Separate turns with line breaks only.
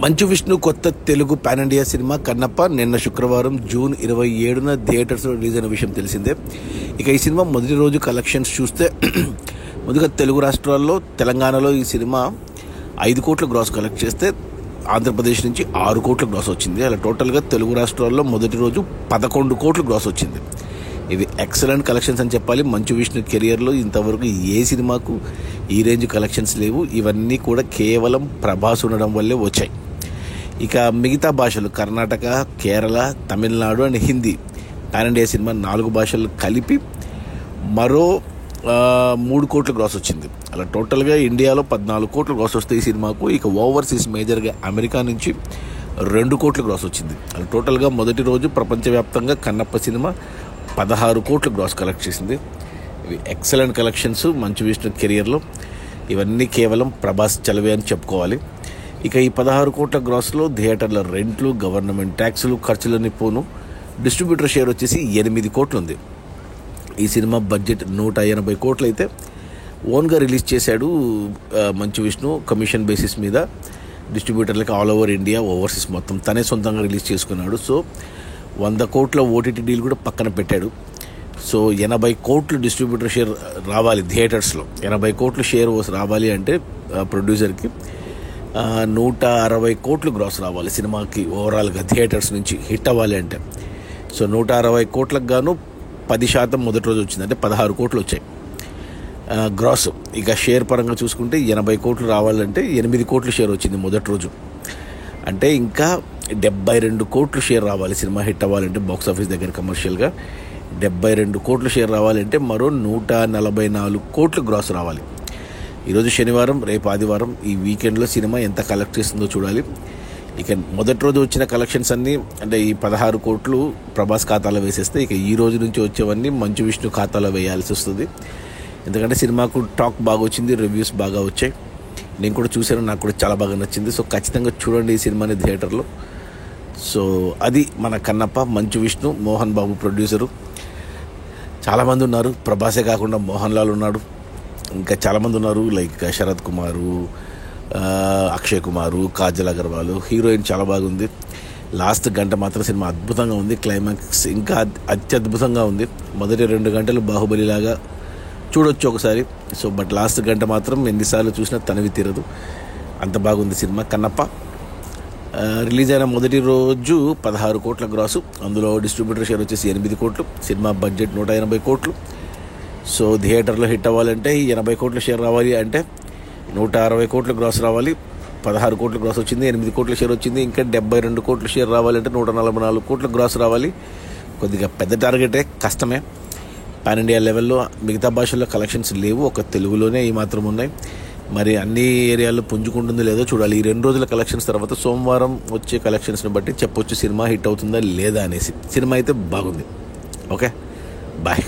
మంచు విష్ణు కొత్త Telugu pan India cinema Kannappa నిన్న శుక్రవారం జూన్ 27న థియేటర్స్లో రిలీజ్ అయిన విషయం తెలిసిందే. ఇక ఈ సినిమా మొదటి రోజు కలెక్షన్స్ చూస్తే ముందుగా తెలుగు రాష్ట్రాల్లో తెలంగాణలో ఈ సినిమా 5 కోట్ల గ్రాస్ కలెక్ట్ చేస్తే ఆంధ్రప్రదేశ్ నుంచి 6 కోట్ల గ్రాస్ వచ్చింది. అలా టోటల్గా తెలుగు రాష్ట్రాల్లో మొదటి రోజు 11 కోట్ల గ్రాస్ వచ్చింది. ఇవి ఎక్సలెంట్ కలెక్షన్స్ అని చెప్పాలి. మంచు విష్ణు కెరియర్లో ఇంతవరకు ఏ సినిమాకు ఈ రేంజ్ కలెక్షన్స్ లేవు. ఇవన్నీ కూడా కేవలం ప్రభాస్ ఉండడం వల్లే వచ్చాయి. ఇక మిగతా భాషలు Karnataka, Kerala, Tamil Nadu and Hindi pan India cinema 4 భాషలు కలిపి మరో 3 కోట్ల గ్రాస్ వచ్చింది. అలా టోటల్గా ఇండియాలో 14 కోట్ల గ్రాస్ వస్తాయి ఈ సినిమాకు. ఇక ఓవర్సీస్ మేజర్గా అమెరికా నుంచి 2 కోట్ల గ్రాస్ వచ్చింది. అలా టోటల్గా మొదటి రోజు ప్రపంచవ్యాప్తంగా కన్నప్ప సినిమా 16 కోట్ల గ్రాస్ కలెక్ట్ చేసింది. ఇవి ఎక్సలెంట్ కలెక్షన్స్ మంచు విష్ణు కెరియర్లో. ఇవన్నీ కేవలం ప్రభాస్ చలవే అని చెప్పుకోవాలి. ఇక ఈ 16 కోట్ల గ్రాస్లో థియేటర్ల రెంట్లు, గవర్నమెంట్ ట్యాక్సులు, ఖర్చులన్నీ పోను డిస్ట్రిబ్యూటర్ షేర్ వచ్చేసి 8 కోట్లు ఉంది. ఈ సినిమా బడ్జెట్ 180 కోట్లు అయితే ఓన్గా రిలీజ్ చేశాడు మంచు విష్ణు కమిషన్ బేసిస్ మీద. డిస్ట్రిబ్యూటర్లకి ఆల్ ఓవర్ ఇండియా, ఓవర్సీస్ మొత్తం తనే సొంతంగా రిలీజ్ చేసుకున్నాడు. సో 100 కోట్ల ఓటీటీ డీల్ కూడా పక్కన పెట్టాడు. సో 80 కోట్లు డిస్ట్రిబ్యూటర్ షేర్ రావాలి థియేటర్స్లో. 80 కోట్లు షేర్ రావాలి అంటే ప్రొడ్యూసర్కి 160 కోట్లు గ్రాస్ రావాలి సినిమాకి ఓవరాల్గా థియేటర్స్ నుంచి హిట్ అవ్వాలి అంటే. సో 160 కోట్లకు గాను 10% మొదటి రోజు వచ్చింది, అంటే 16 కోట్లు వచ్చాయి గ్రాస్. ఇక షేర్ పరంగా చూసుకుంటే 80 కోట్లు రావాలంటే 8 కోట్లు షేర్ వచ్చింది మొదటి రోజు. అంటే ఇంకా 72 కోట్లు షేర్ రావాలి సినిమా హిట్ అవ్వాలంటే బాక్స్ ఆఫీస్ దగ్గర కమర్షియల్గా. 72 కోట్లు షేర్ రావాలంటే మరో 144 కోట్లు గ్రాస్ రావాలి. ఈరోజు శనివారం, రేపు ఆదివారం, ఈ వీకెండ్లో సినిమా ఎంత కలెక్ట్ చేస్తుందో చూడాలి. ఇక మొదటి రోజు వచ్చిన కలెక్షన్స్ అన్నీ అంటే ఈ 16 కోట్లు ప్రభాస్ ఖాతాలో వేసేస్తే ఇక ఈ రోజు నుంచి వచ్చేవన్నీ మంచు విష్ణు ఖాతాలో వేయాల్సి వస్తుంది. ఎందుకంటే సినిమాకు టాక్ బాగా వచ్చింది, రివ్యూస్ బాగా వచ్చాయి. నేను కూడా చూశాను, నాకు కూడా చాలా బాగా నచ్చింది. సో ఖచ్చితంగా చూడండి ఈ సినిమాని థియేటర్లో. సో అది మన కన్నప్ప. మంచు విష్ణు, మోహన్ బాబు ప్రొడ్యూసరు. చాలామంది ఉన్నారు, ప్రభాసే కాకుండా మోహన్ లాల్ ఉన్నాడు, ఇంకా చాలామంది ఉన్నారు. లైక్ శరత్ కుమారు, అక్షయ్ కుమారు, కాజల్ అగర్వాల్. హీరోయిన్ చాలా బాగుంది. లాస్ట్ గంట మాత్రం సినిమా అద్భుతంగా ఉంది. క్లైమాక్స్ ఇంకా అత్యద్భుతంగా ఉంది. మొదటి 2 గంటలు బాహుబలిలాగా చూడొచ్చు ఒకసారి. సో బట్ లాస్ట్ గంట మాత్రం ఎన్నిసార్లు చూసినా తనివి తీరదు, అంత బాగుంది సినిమా కన్నప్ప. రిలీజ్ అయిన మొదటి రోజు 16 కోట్ల గ్రాసు, అందులో డిస్ట్రిబ్యూటర్ షేర్ వచ్చేసి 8 కోట్లు. సినిమా బడ్జెట్ 180 కోట్లు. సో థియేటర్లో హిట్ అవ్వాలంటే 80 కోట్ల షేర్ రావాలి అంటే 160 కోట్ల గ్రాస్ రావాలి. 16 కోట్ల గ్రాస్ వచ్చింది, 8 కోట్ల షేర్ వచ్చింది. ఇంకా 72 కోట్ల షేర్ రావాలంటే 144 కోట్ల గ్రాస్ రావాలి. కొద్దిగా పెద్ద టార్గెటే, కష్టమే. పాన్ ఇండియా లెవెల్లో మిగతా భాషల్లో కలెక్షన్స్ లేవు, ఒక తెలుగులోనే ఈ మాత్రం ఉన్నాయి. మరి అన్ని ఏరియాల్లో పుంజుకుంటుందో లేదో చూడాలి. ఈ 2 రోజుల కలెక్షన్స్ తర్వాత సోమవారం వచ్చే కలెక్షన్స్ని బట్టి చెప్పొచ్చు సినిమా హిట్ అవుతుందా లేదా అనేసి. సినిమా అయితే బాగుంది. Okay, bye.